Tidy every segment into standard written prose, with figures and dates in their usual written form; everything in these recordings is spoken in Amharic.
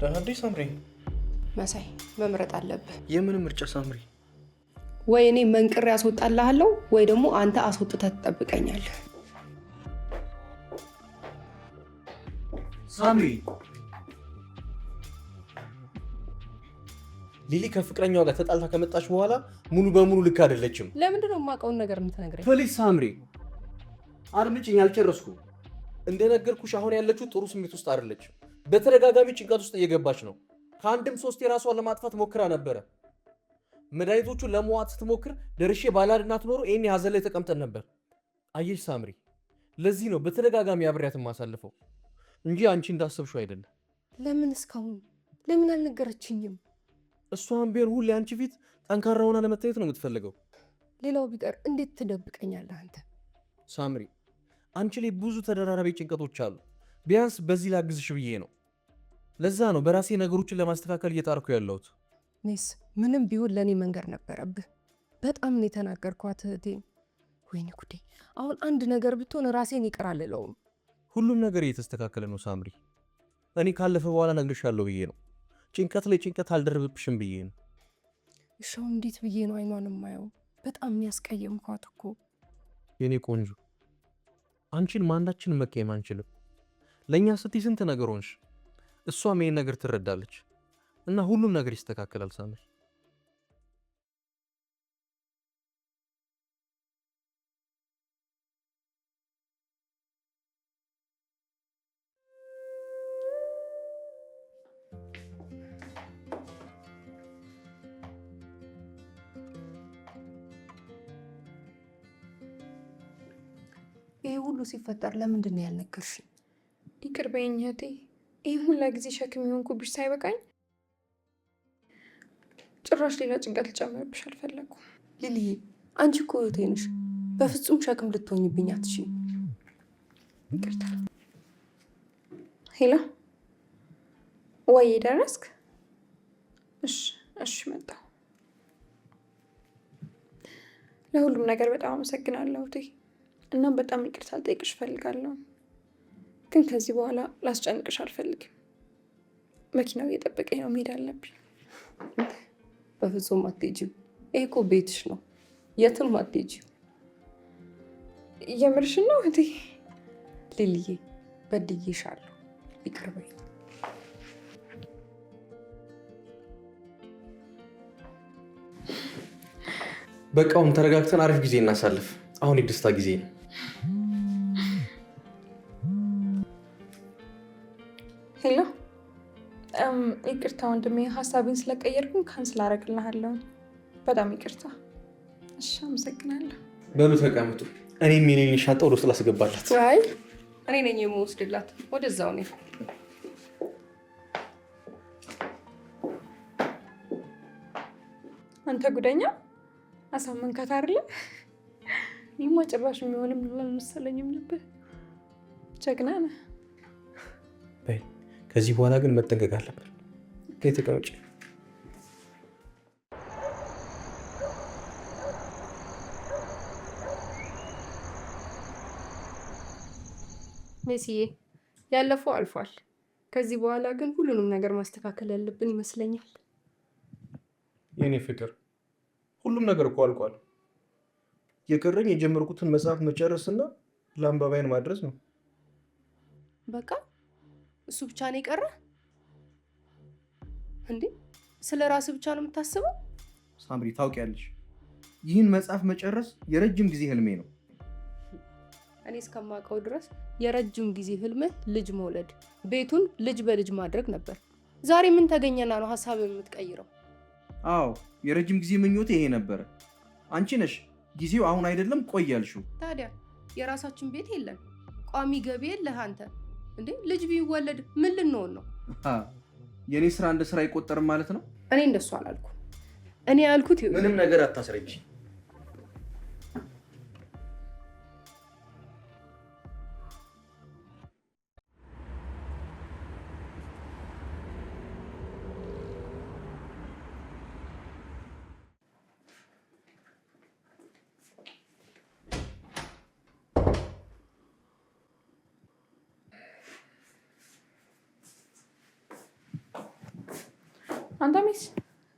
ደህና ነሽ ሳምሪ? መሳይ መምረጥ አለብህ። የምን ምርጫ ሳምሪ? ወይ እኔ መንቅሬ አስወጣልሃለሁ ወይ ደግሞ አንተ አስወጥተህ ትጠብቀኛለህ። ሳምሪ ሊሊ ከፍቅረኛዋ ጋር ተጣልታ ከመጣች በኋላ ሙሉ በሙሉ ልክ አይደለችም። ለምንድን ነው የማውቀውን ነገር የምትነግረኝ? ፕሊዝ ሳምሪ አድምጪኝ፣ አልጨረስኩም። እንደነገርኩሽ አሁን ያለችው ጥሩ ስሜት ውስጥ አይደለችም። በተደጋጋሚ ጭንቀት ውስጥ እየገባች ነው። ከአንድም ሶስት የራሷን ለማጥፋት ሞክራ ነበረ። መድኃኒቶቹን ለመዋጥ ስትሞክር ደርሼ ባላድናት ኖሮ ይሄን ሀዘን ላይ ተቀምጠን ነበር። አየሽ ሳምሪ፣ ለዚህ ነው በተደጋጋሚ አብሬያት የማሳልፈው እንጂ አንቺ እንዳሰብሽው አይደለም። ለምን እስካሁን ለምን አልነገረችኝም? እሷን ቢሆን ሁሌ አንቺ ፊት ጠንካራ ሆና ለመታየት ነው የምትፈልገው። ሌላው ቢቀር እንዴት ትደብቀኛለህ አንተ? ሳምሪ፣ አንቺ ላይ ብዙ ተደራራቢ ጭንቀቶች አሉ። ቢያንስ በዚህ ላግዝሽ ብዬ ነው። ለዛ ነው በራሴ ነገሮችን ለማስተካከል እየጣርኩ ያለሁት። ኔስ ምንም ቢሆን ለእኔ መንገር ነበረብህ። በጣም ነው የተናገርኳት እህቴን። ወይኔ ጉዴ! አሁን አንድ ነገር ብትሆን ራሴን ይቅር አልለውም። ሁሉም ነገር እየተስተካከለ ነው ሳምሪ። እኔ ካለፈ በኋላ እነግርሻለሁ ብዬ ነው። ጭንቀት ላይ ጭንቀት አልደረብብሽም ብዬ ነው። እሻው እንዴት ብዬ ነው አይኗን የማየው? በጣም የሚያስቀየምኳት እኮ። የኔ ቆንጆ፣ አንቺን ማናችንን መቀየም አንችልም። ለእኛ ስትይ ስንት ነገር ሆንሽ። እሷም ይሄን ነገር ትረዳለች እና ሁሉም ነገር ይስተካከላል ሳምሪ። ይሄ ሁሉ ሲፈጠር ለምንድን ነው ያልነገርሽኝ? ይቅር በይኝ እህቴ። ይህ ሁላ ጊዜ ሸክም የሆንኩብሽ ሳይበቃኝ ጭራሽ ሌላ ጭንቀት ልጨምርብሽ አልፈለኩም። ሊሊ፣ አንቺ እኮ እህቴ ነሽ። በፍጹም ሸክም ልትሆኝብኝ አትችይም። ይቅርታ። ሄሎ፣ ወይ ደረስክ? እሺ መጣሁ። ለሁሉም ነገር በጣም አመሰግናለሁ እህቴ። እና በጣም ይቅርታ ልጠይቅሽ እፈልጋለሁ። ግን ከዚህ በኋላ ላስጨንቅሽ አልፈልግም። መኪናው እየጠበቀኝ ነው፣ መሄድ አለብኝ። በፍጹም አትሄጂም። ይሄ እኮ ቤትሽ ነው፣ የትም አትሄጂም። የምርሽን ነው እህቴ? ሊልዬ፣ በድዬሻለሁ፣ ይቅር በይኝ። በቃውን ተረጋግተን አሪፍ ጊዜ እናሳልፍ። አሁን የደስታ ጊዜ ነው። ሄሎ፣ ይቅርታ ወንድሜ፣ ሀሳቤን ስለቀየርኩኝ ካንስል አደርግልሃለሁ። በጣም ይቅርታ። እሺ፣ አመሰግናለሁ። በሉ ተቀምጡ። እኔም የኔን ሻንጣ ወደ ውስጥ ላስገባላት። አይ እኔ ነኝ የምወስድላት። ወደዛው ነው። አንተ ጉደኛ፣ አሳመንካት አይደለ? እኔማ ጭራሽ የሚሆንም አልመሰለኝም ነበር። ጀግና ነህ። ከዚህ በኋላ ግን መጠንቀቅ አለብን። ተቀመጭ። ሜሲዬ፣ ያለፈው አልፏል። ከዚህ በኋላ ግን ሁሉንም ነገር ማስተካከል ያለብን ይመስለኛል። የኔ ፍቅር፣ ሁሉም ነገር እኮ አልቋል። የቀረኝ የጀመርኩትን መጽሐፍ መጨረስና ለአንባቢያን ማድረስ ነው። በቃ እሱ ብቻ ነው የቀረ እንዴ? ስለ ራስህ ብቻ ነው የምታስበው? ሳምሪ፣ ታውቂያለሽ፣ ይህን መጽሐፍ መጨረስ የረጅም ጊዜ ህልሜ ነው። እኔ እስከማውቀው ድረስ የረጅም ጊዜ ህልምህ ልጅ መውለድ፣ ቤቱን ልጅ በልጅ ማድረግ ነበር። ዛሬ ምን ተገኘና ነው ሀሳብ የምትቀይረው? አዎ፣ የረጅም ጊዜ ምኞቴ ይሄ ነበረ። አንቺ ነሽ ጊዜው አሁን አይደለም ቆይ ያልሽው። ታዲያ የራሳችን ቤት የለን፣ ቋሚ ገቢ የለህ አንተ። እንዴ ልጅ ቢወለድ ምን ልንሆን ነው? የኔ ስራ እንደ ስራ አይቆጠርም ማለት ነው? እኔ እንደሱ አላልኩ። እኔ ያልኩት ምንም ነገር አታስረጂ። አንተ ሚስ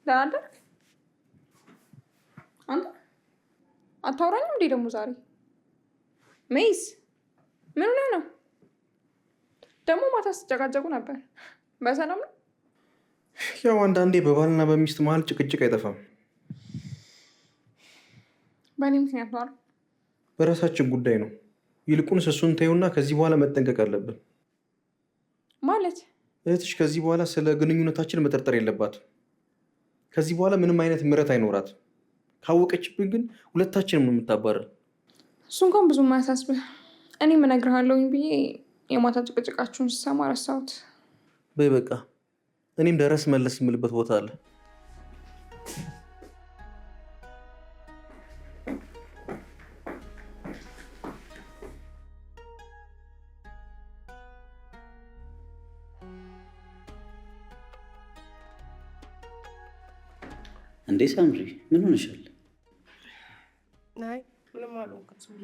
ደህና አደርክ? አንተ አታወራኝም እንዴ ደግሞ ዛሬ? ሚስ ምን ሆነህ ነው? ደግሞ ማታ ስትጨቃጨቁ ነበር። በሰላም ነው? ያው አንዳንዴ በባልና በሚስት መሀል ጭቅጭቅ አይጠፋም። በእኔ ምክንያት ነው አይደል? በራሳችን ጉዳይ ነው። ይልቁንስ እሱን ተይውና ከዚህ በኋላ መጠንቀቅ አለብን። ማለት እህትሽ ከዚህ በኋላ ስለ ግንኙነታችን መጠርጠር የለባትም። ከዚህ በኋላ ምንም አይነት ምሕረት አይኖራት። ካወቀችብን ግን ሁለታችንም ነው የምታባረን። እሱ እንኳን ብዙ ማያሳስብህ። እኔም እነግርሃለሁኝ ብዬ የማታ ጭቅጭቃችሁን ስሰማ ረሳሁት። በይ በቃ። እኔም ደረስ መለስ የምልበት ቦታ አለ። እንዴ ሳምሪ ምን ሆነሻል? አይ ምንም አልሆንኩም።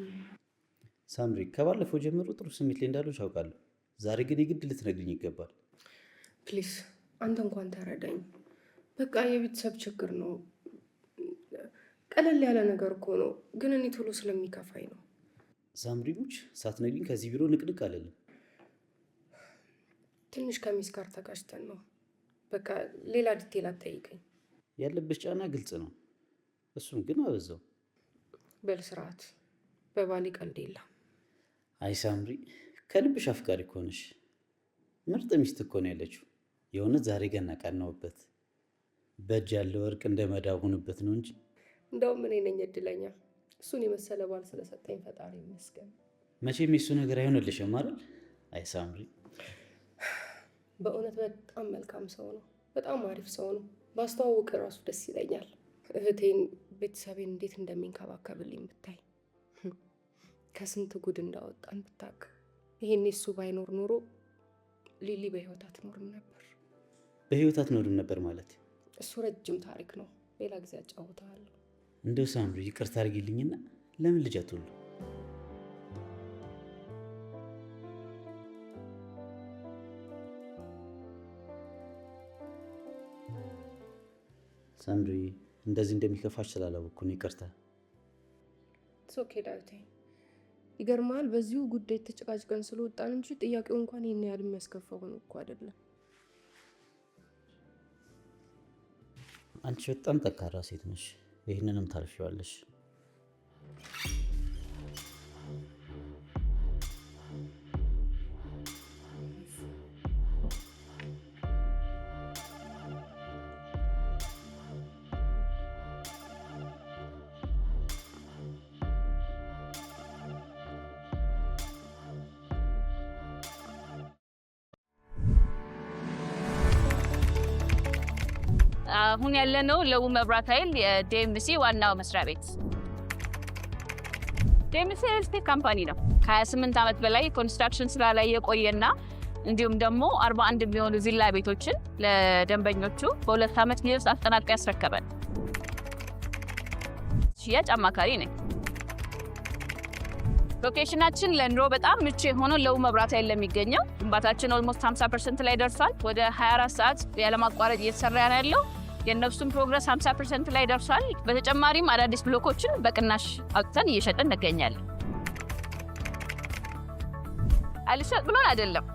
ሳምሪ ከባለፈው ጀምሮ ጥሩ ስሜት ላይ እንዳለሽ አውቃለሁ። ዛሬ ግን የግድ ልትነግሪኝ ይገባል። ፕሊዝ አንተ እንኳን ተረዳኝ። በቃ የቤተሰብ ችግር ነው። ቀለል ያለ ነገር እኮ ነው፣ ግን እኔ ቶሎ ስለሚከፋኝ ነው። ሳምሪ ሙች ሳትነግሪኝ ከዚህ ቢሮ ንቅንቅ አለልም። ትንሽ ከሚስ ጋር ተጋጭተን ነው። በቃ ሌላ ዲቴል አትጠይቀኝ። ያለብሽ ጫና ግልጽ ነው፣ እሱም ግን አበዛው። በል ስርዓት። በባሌ ቀልድ የለም። አይ ሳምሪ ከልብሽ አፍቃሪ እኮ ነሽ። ምርጥ ሚስት እኮ ነው ያለችው። የእውነት ዛሬ ገና ቀናውበት። በእጅ ያለ ወርቅ እንደ መዳብ ሆንበት ነው እንጂ። እንደውም እኔ ነኝ እድለኛ። እሱን የመሰለ ባል ስለሰጠኝ ፈጣሪ ይመስገን። መቼም የሱ ነገር አይሆንልሽም አይደል? አይ ሳምሪ በእውነት በጣም መልካም ሰው ነው። በጣም አሪፍ ሰው ነው። ባስተዋውቅ ራሱ ደስ ይለኛል። እህቴን፣ ቤተሰቤን እንዴት እንደሚንከባከብልኝ ብታይ፣ ከስንት ጉድ እንዳወጣን ብታቅ። ይሄኔ እሱ ባይኖር ኖሮ ሊሊ በህይወት አትኖርም ነበር። በህይወት አትኖርም ነበር ማለት? እሱ ረጅም ታሪክ ነው። ሌላ ጊዜ አጫውተዋለሁ። እንደው ሳምሪ ይቅርታ አድርጊልኝና ለምን ልጅ አትወልዱ? ሳምሪ እንደዚህ እንደሚከፋሽ ስላላወቅኩ ነው ይቅርታ። ኦኬ ዳዊቴ፣ ይገርማል። በዚሁ ጉዳይ ተጨቃጭቀን ስለወጣን እንጂ ጥያቄው እንኳን ይሄን ያህል የሚያስከፋው ነው እኮ አይደለም። አንቺ በጣም ጠንካራ ሴት ነሽ። ይህንንም ታርፊዋለሽ። አሁን ያለነው ለቡ መብራት ኃይል የዲኤምሲ ዋናው መስሪያ ቤት። ዲኤምሲ ስቴት ካምፓኒ ነው። ከ28 ዓመት በላይ ኮንስትራክሽን ስራ ላይ የቆየና እንዲሁም ደግሞ 41 የሚሆኑ ቪላ ቤቶችን ለደንበኞቹ በ2 ዓመት ጊዜ ውስጥ አጠናቅቆ ያስረከበን ሽያጭ አማካሪ ነኝ። ሎኬሽናችን ለኑሮ በጣም ምቹ የሆነው ለቡ መብራት ኃይል ለሚገኘው ግንባታችን ኦልሞስት 50% ላይ ደርሷል። ወደ 24 ሰዓት ያለማቋረጥ እየተሰራ ነው ያለው። የነፍሱን ፕሮግረስ 50% ላይ ደርሷል። በተጨማሪም አዳዲስ ብሎኮችን በቅናሽ አውጥተን እየሸጥን እንገኛለን። አልሸጥ ብሎን አይደለም።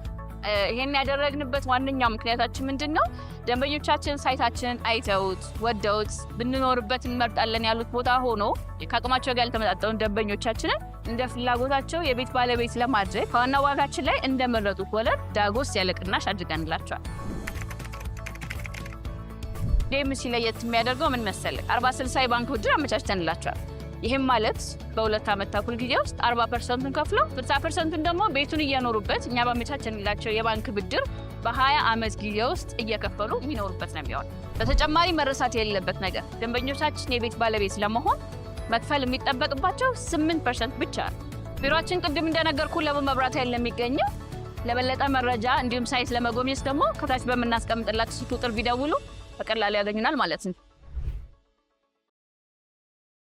ይሄን ያደረግንበት ዋነኛው ምክንያታችን ምንድነው? ደንበኞቻችን ሳይታችንን አይተውት ወደውት ብንኖርበት እንመርጣለን ያሉት ቦታ ሆኖ ከአቅማቸው ጋር ያልተመጣጠኑ ደንበኞቻችንን እንደ ፍላጎታቸው የቤት ባለቤት ለማድረግ ከዋና ዋጋችን ላይ እንደመረጡት ወለድ ዳጎስ ያለ ቅናሽ አድርገንላቸዋል። ዲኤምሲ ለየት የሚያደርገው ምን መሰለህ? 40/60 የባንክ ብድር አመቻችተንላቸዋል። ይህም ማለት በ2 ዓመት ተኩል ጊዜ ውስጥ 40%ን ከፍለው 60%ን ደግሞ ቤቱን እየኖሩበት እኛ ባመቻቸንላቸው የባንክ ብድር በ20 ዓመት ጊዜ ውስጥ እየከፈሉ የሚኖሩበት ነው የሚሆነው። በተጨማሪ መረሳት የሌለበት ነገር ደንበኞቻችን የቤት ባለቤት ለመሆን መክፈል የሚጠበቅባቸው 8% ብቻ ነው። ቢሮአችን ቅድም እንደነገርኩ ለቡ መብራት ኃይል ለሚገኘው። ለበለጠ መረጃ እንዲሁም ሳይት ለመጎብኘት ደግሞ ከታች በምናስቀምጥላችሁ ቁጥር ቢደውሉ በቀላሉ ያገኙናል ማለት ነው።